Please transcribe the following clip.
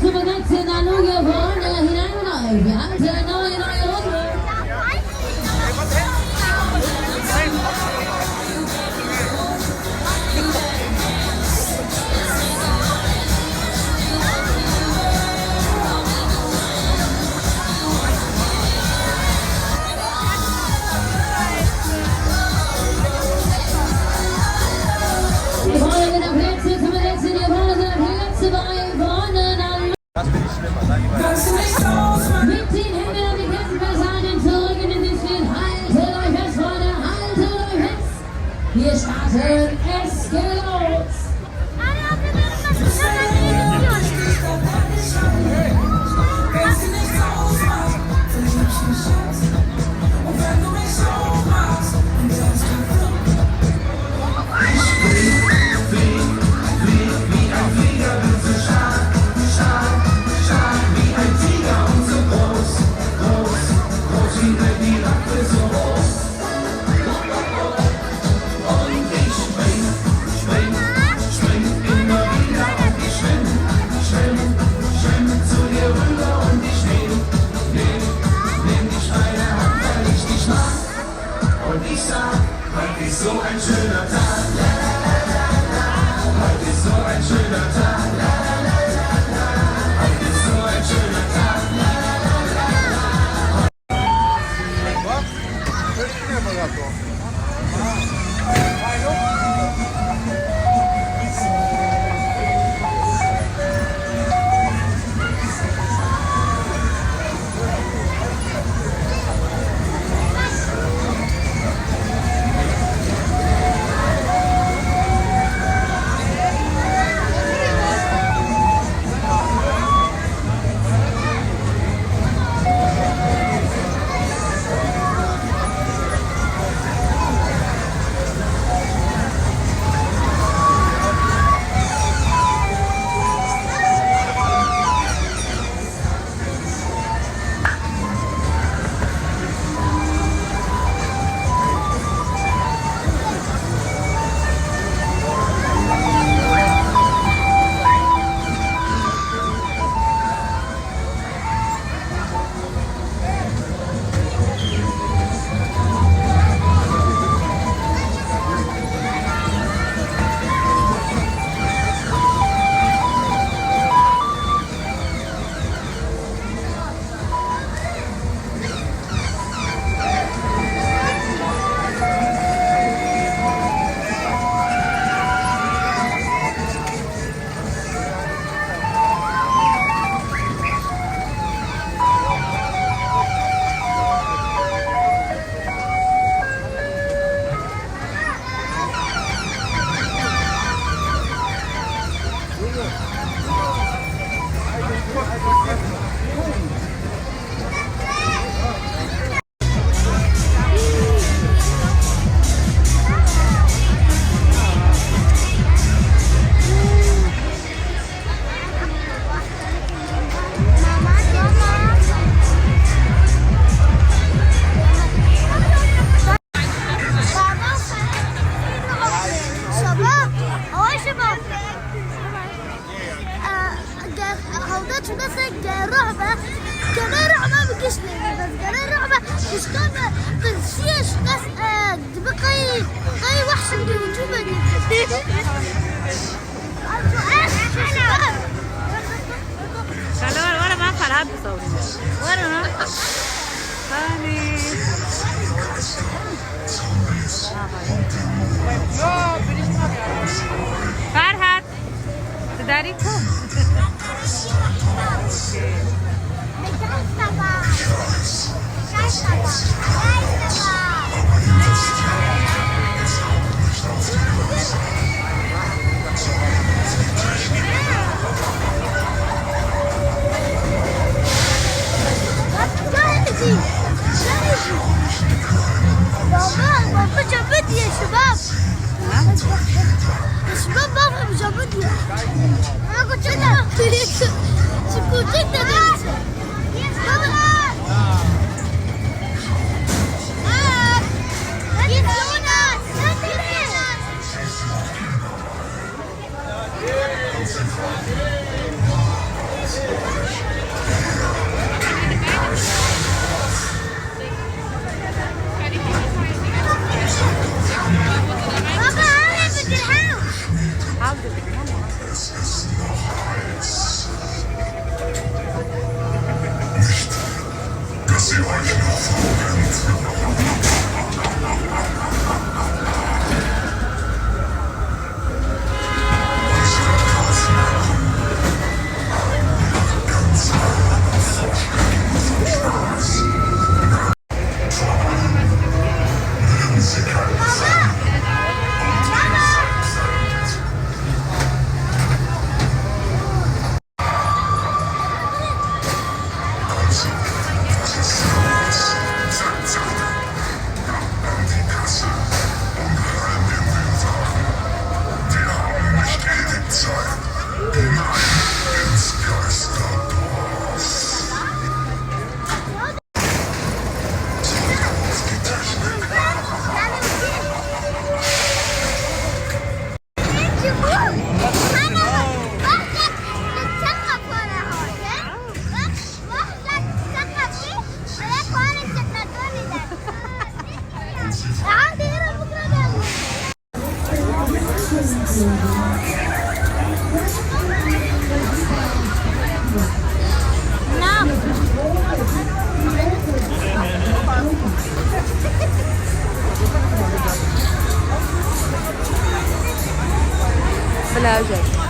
Zu benetzen, an nur gewonnen, hinein und rein. Wir halten neue Runde. Die wollen wieder Plätze zu benetzen, die wollen wieder Plätze bei gewonnen. Das bin ich schlimmer, nein, die Mit den Händen an die Kettenversalien zurück in den Dienststehen. Haltet euch fest, Freunde, haltet euch fest. Wir starten, es geht los. So ein schöner Tag, la la la la la. Heute ist so ein schöner Tag, la la la la la. Heute ist so ein schöner Tag, la la la la la. Was? Völlig Kinderverlassung. Harika. بابا جابت يا شباب يا شباب بابا جابت يا انا قلت له شكو جدا Belajar.